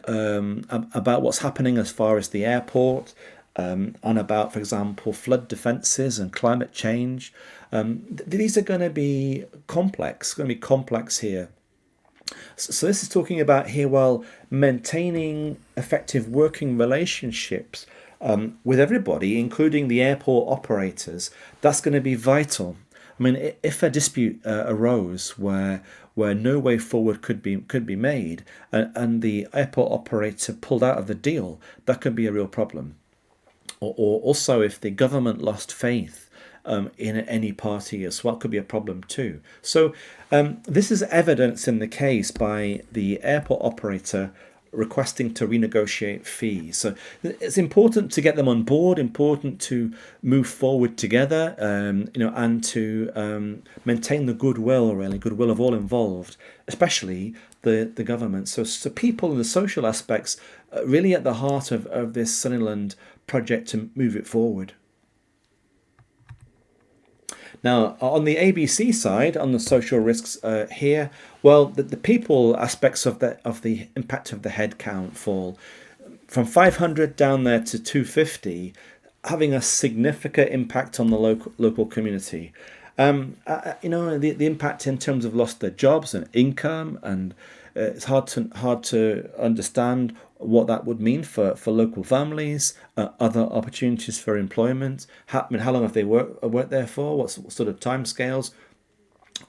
what's happening as far as the airport, and about, for example, flood defences and climate change. These are going to be complex. Here. So this is talking about here, maintaining effective working relationships with everybody, including the airport operators. That's going to be vital. I mean, if a dispute arose where no way forward could be made, and the airport operator pulled out of the deal, that could be a real problem. Or also, if the government lost faith in any party as well, could be a problem too. So this is evidenced in the case by the airport operator requesting to renegotiate fees. So it's important to get them on board, important to move forward together, and to maintain the goodwill of all involved, especially the government. So people and the social aspects really at the heart of this Sunnyland project to move it forward. Now, on the ABC side, on the social risks here, the people aspects of the impact of the headcount fall from 500 down there to 250 having a significant impact on the local community. The impact in terms of lost their jobs and income, and it's hard to understand what that would mean for local families, other opportunities for employment. How long have they worked there for? What sort of timescales?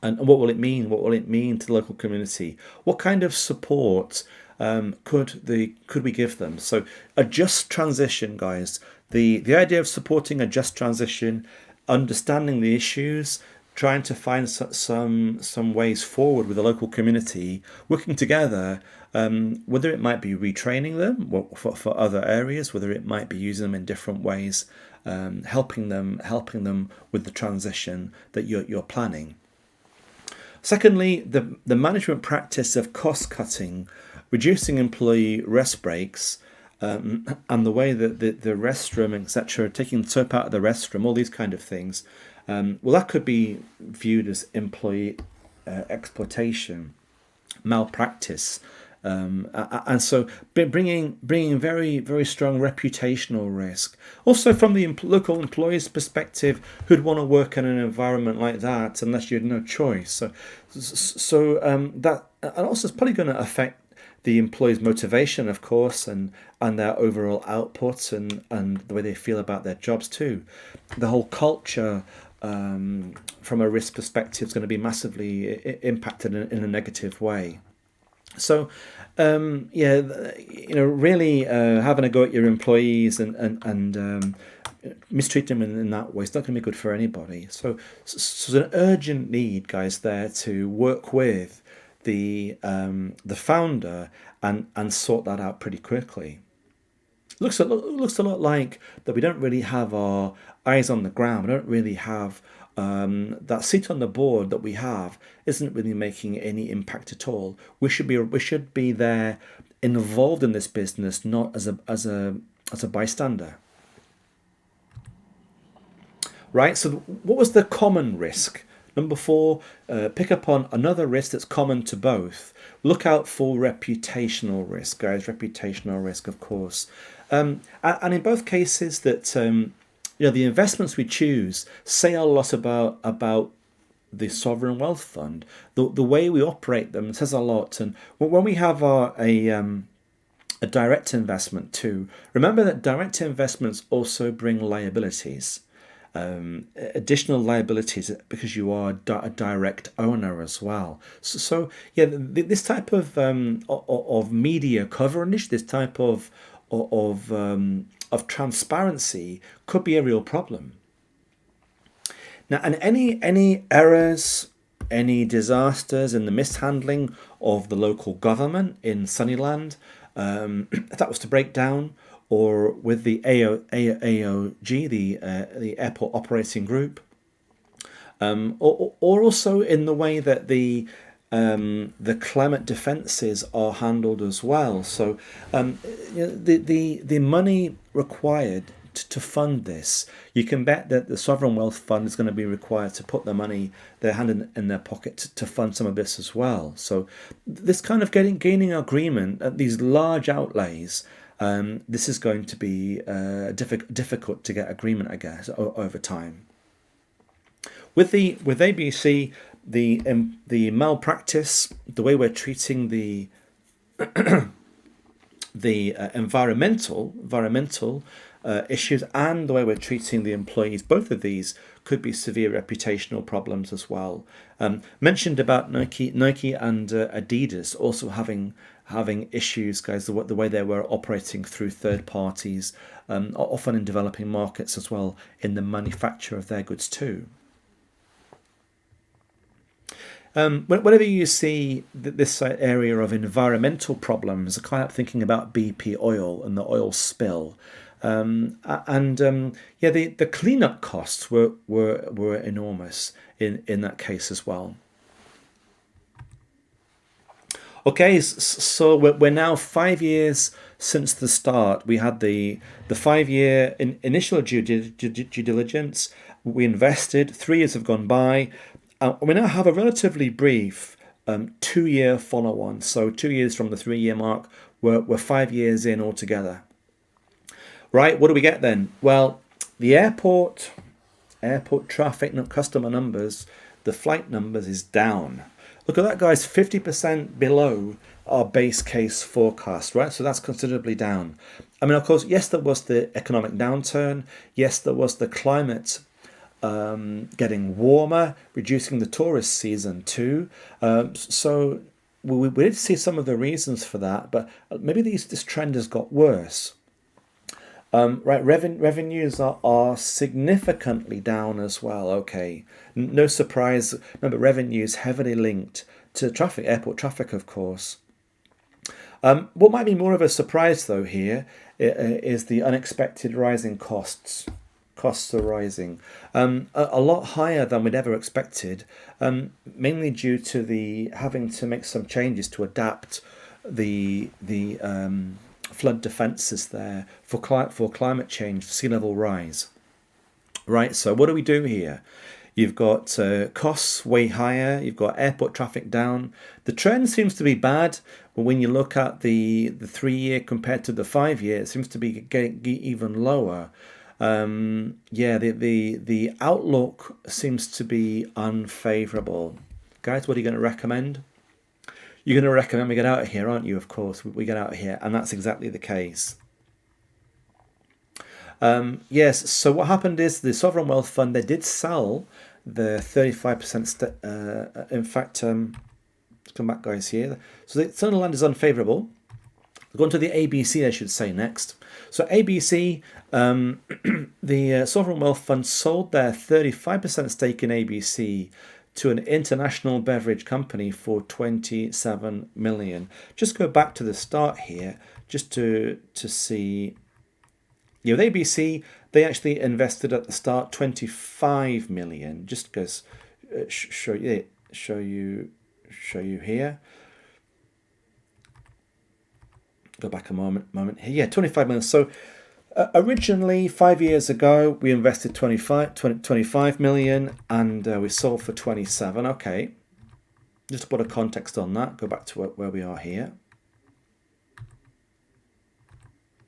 And what will it mean? What will it mean to the local community? What kind of support could we give them? So a just transition, guys. The idea of supporting a just transition, understanding the issues, trying to find some ways forward with the local community, working together. Whether it might be retraining them for other areas, whether it might be using them in different ways, helping them with the transition that you're planning. Secondly, the management practice of cost cutting, reducing employee rest breaks, and the way that the restroom, etc., taking the soap out of the restroom, all these kind of things. That could be viewed as employee exploitation, malpractice, and so bringing very, very strong reputational risk. Also, from the local employee's perspective, who'd want to work in an environment like that unless you had no choice. So that, and also it's probably going to affect the employee's motivation, of course, and their overall output and the way they feel about their jobs too. The whole culture, from a risk perspective, is going to be massively impacted in a negative way. So, really having a go at your employees and mistreat them in that way is not going to be good for anybody. So there's an urgent need, guys, there to work with the founder and sort that out pretty quickly. Looks a lot like that we don't really have our eyes on the ground. We don't really have that seat on the board that we have isn't really making any impact at all. We should be there, involved in this business, not as a bystander. Right. So what was the common risk? Number 4, pick up on another risk that's common to both. Look out for reputational risk, guys. Reputational risk, of course, and in both cases that the investments we choose say a lot about the sovereign wealth fund. The way we operate them says a lot. And when we have a direct investment too, remember that direct investments also bring liabilities. Additional liabilities because you are a direct owner as well. So this type of media coverage, this type of transparency could be a real problem. Now, and any errors, any disasters in the mishandling of the local government in Sunnyland, if that was to break down, or with the AOG, the Airport Operating Group, or also in the way that the climate defences are handled as well. So the money required to fund this, you can bet that the Sovereign Wealth Fund is going to be required to put their hand in their pocket to fund some of this as well. So this kind of gaining agreement at these large outlays, this is going to be difficult to get agreement, I guess, over time. With ABC, the malpractice, the way we're treating the environmental issues, and the way we're treating the employees, both of these could be severe reputational problems as well. Mentioned about Nike and Adidas also having issues, guys, the way they were operating through third parties, often in developing markets as well, in the manufacture of their goods too. Whenever you see this area of environmental problems, I can't help thinking about BP oil and the oil spill. The cleanup costs were enormous in that case as well. Okay, so we're now 5 years since the start. We had the 5-year initial due diligence. We invested. 3 years have gone by. We now have a relatively brief 2-year follow-on. So 2 years from the 3-year mark, we're 5 years in altogether. Right, what do we get then? Well, The airport traffic, customer numbers, the flight numbers is down. Look at that, guys, 50% below our base case forecast, right? So that's considerably down. I mean, of course, yes, there was the economic downturn. Yes, there was the climate getting warmer, reducing the tourist season too. So we did see some of the reasons for that, but maybe this trend has got worse. Right, revenues are significantly down as well. Okay, no surprise. Remember, revenues heavily linked to traffic, airport traffic, of course. What might be more of a surprise, though, here is the unexpected rising costs. Costs are rising a lot higher than we'd ever expected, mainly due to the having to make some changes to adapt the flood defences there for climate change, sea level rise. Right, so what do we do here? You've got costs way higher. You've got airport traffic down. The trend seems to be bad, but when you look at the 3-year compared to the 5-year, it seems to be getting even lower. Yeah, the outlook seems to be unfavourable. Guys, what are you going to recommend? You're going to recommend we get out of here, aren't you? Of course, we get out of here, and that's exactly the case. Yes, so what happened is the Sovereign Wealth Fund, they did sell the 35%. In fact, let's come back, guys, here. So the Sunderland is unfavourable. We're going to the ABC, I should say, next. So ABC, the Sovereign Wealth Fund sold their 35% stake in ABC to an international beverage company for 27 million. Just go back to the start here, just to see. Yeah, with ABC, they actually invested at the start 25 million. Just goes show you here. Go back a moment here. Yeah, 25 million. So originally, 5 years ago, we invested 25 million, and we sold for 27. Okay, just to put a context on that, go back to where we are here.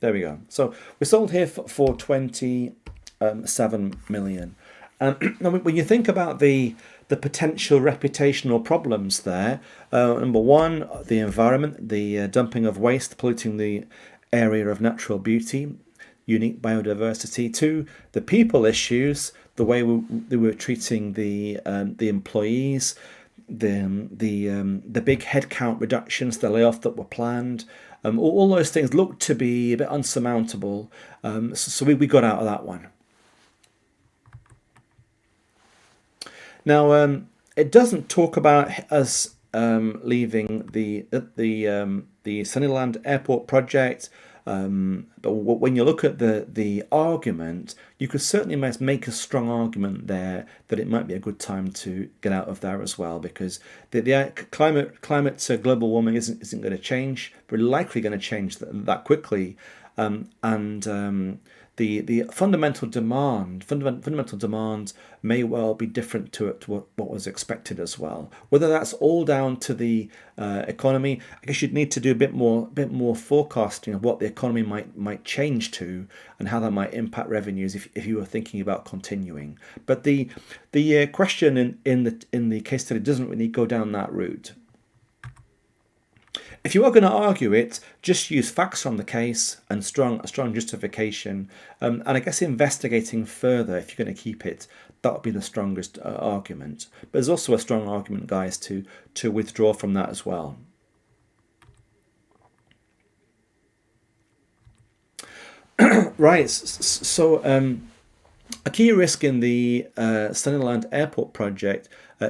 There we go. So we sold here for 27 million. Now, when you think about the potential reputational problems there, number one, the environment, the dumping of waste, polluting the area of natural beauty, unique biodiversity. Two, the people issues, the way they were treating the employees, the big headcount reductions, the layoff that were planned. All those things looked to be a bit unsurmountable, so we got out of that one. Now, it doesn't talk about us leaving the Sunnyland Airport project, but when you look at the argument, you could certainly make a strong argument there that it might be a good time to get out of there as well, because the climate global warming isn't going to change. We're likely going to change that quickly, and the fundamental demand may well be different to what was expected as well. Whether that's all down to the economy, I guess you'd need to do a bit more forecasting of what the economy might change to and how that might impact revenues if you were thinking about continuing. But the question in the case study doesn't really go down that route. If you are going to argue it, just use facts from the case and a strong justification. And I guess investigating further, if you're going to keep it, that would be the strongest argument. But there's also a strong argument, guys, to withdraw from that as well. Right, so a key risk in the Sunnyland Airport project,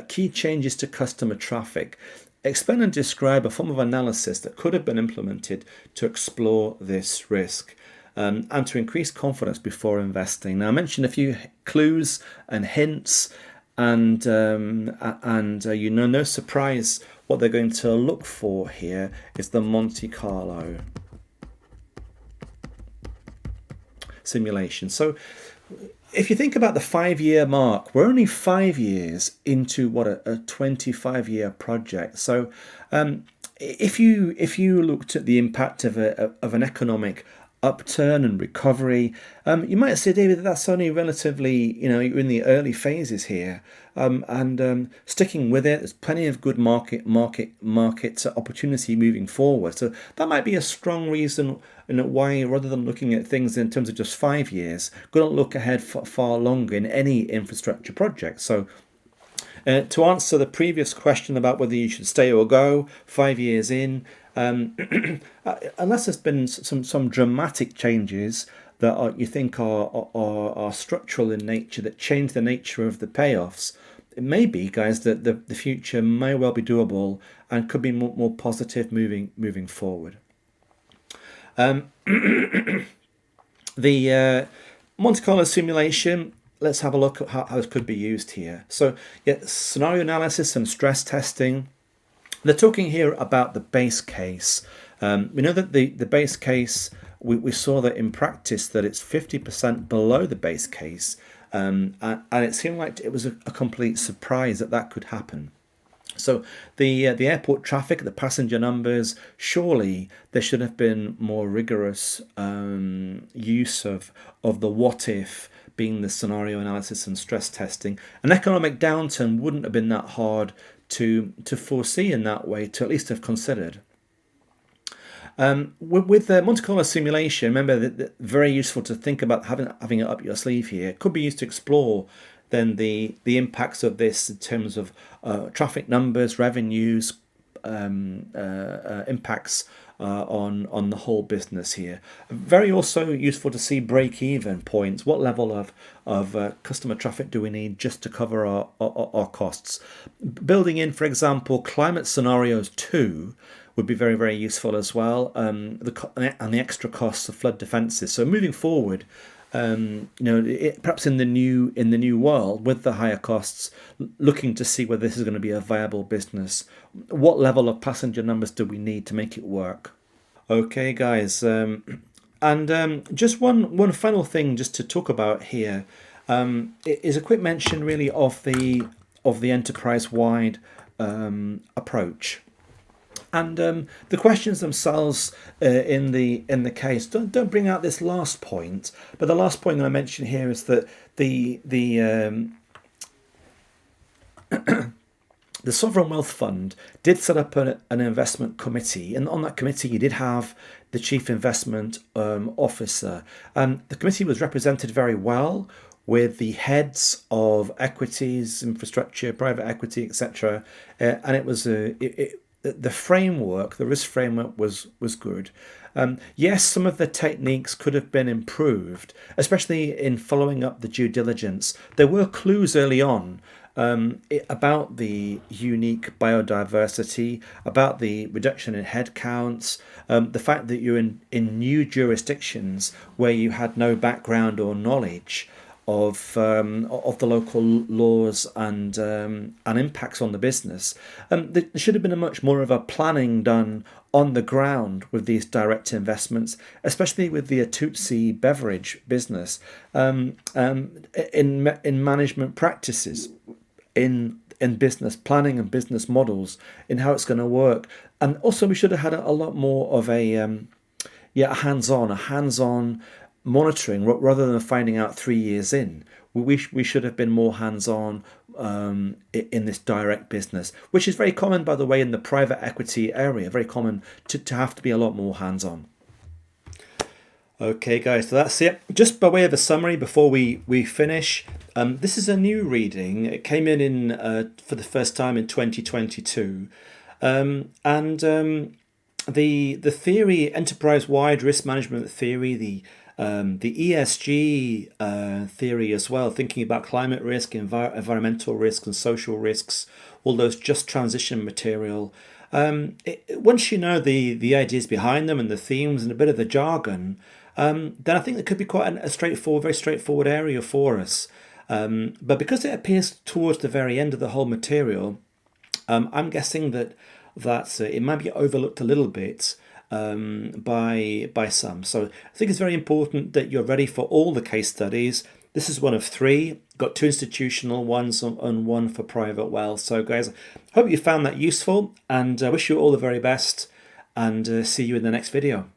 key changes to customer traffic. Explain and describe a form of analysis that could have been implemented to explore this risk and to increase confidence before investing. Now, I mentioned a few clues and hints, and no surprise what they're going to look for here is the Monte Carlo simulation. So if you think about the 5-year mark, we're only 5 years into what a 25-year project. So if you looked at the impact of an economic upturn and recovery. You might say, David, that that's only relatively, you're in the early phases here, and sticking with it. There's plenty of good market opportunity moving forward. So that might be a strong reason, why rather than looking at things in terms of just 5 years, go and look ahead far longer in any infrastructure project. So. To answer the previous question about whether you should stay or go 5 years in, unless there's been some dramatic changes that you think are structural in nature, that change the nature of the payoffs, it may be, guys, that the future may well be doable and could be more positive moving forward. The Monte Carlo simulation. Let's have a look at how it could be used here. So, yeah, scenario analysis and stress testing. They're talking here about the base case. We know that the base case, we saw that in practice that it's 50% below the base case. And it seemed like it was a complete surprise that could happen. So the airport traffic, the passenger numbers, surely there should have been more rigorous use of the what if, being the scenario analysis and stress testing. An economic downturn wouldn't have been that hard to foresee in that way, to at least have considered. With the Monte Carlo simulation, remember that very useful to think about having it up your sleeve here. It could be used to explore then the impacts of this in terms of traffic numbers, revenues, impacts on the whole business here. Very also useful to see break-even points. What level of customer traffic do we need just to cover our costs? Building in, for example, climate scenarios 2 would be very, very useful as well, and the extra costs of flood defences. So moving forward, perhaps in the new world with the higher costs, looking to see whether this is going to be a viable business. What level of passenger numbers do we need to make it work? Okay, guys, and just one final thing just to talk about here is a quick mention really of the enterprise-wide approach. And the questions themselves in the case don't bring out this last point, but the last point I mention here is that the Sovereign Wealth Fund did set up an investment committee, and on that committee you did have the chief investment officer. The committee was represented very well with the heads of equities, infrastructure, private equity, etc. And it was the framework, the risk framework was good. Yes, some of the techniques could have been improved, especially in following up the due diligence. There were clues early on about the unique biodiversity, about the reduction in headcounts, the fact that you're in new jurisdictions where you had no background or knowledge of the local laws and impacts on the business. There should have been a much more of a planning done on the ground with these direct investments, especially with the Atutsi beverage business, in management practices, in business planning and business models, in how it's going to work. And also we should have had a lot more of a hands-on monitoring rather than finding out 3 years in. We should have been more hands-on in this direct business, which is very common, by the way, in the private equity area. Very common to have to be a lot more hands-on. Okay, guys, so that's it. Just by way of a summary before we finish, this is a new reading. It came in for the first time in 2022, the theory, enterprise-wide risk management theory, the ESG theory as well, thinking about climate risk, environmental risks and social risks, all those just transition material. Once you know the ideas behind them and the themes and a bit of the jargon, then I think it could be quite a very straightforward area for us. But because it appears towards the very end of the whole material, I'm guessing that it might be overlooked a little bit by some. So I think it's very important that you're ready for all the case studies. This is one of 3. Got 2 institutional ones and 1 for private wealth. So guys, hope you found that useful, and I wish you all the very best, and see you in the next video.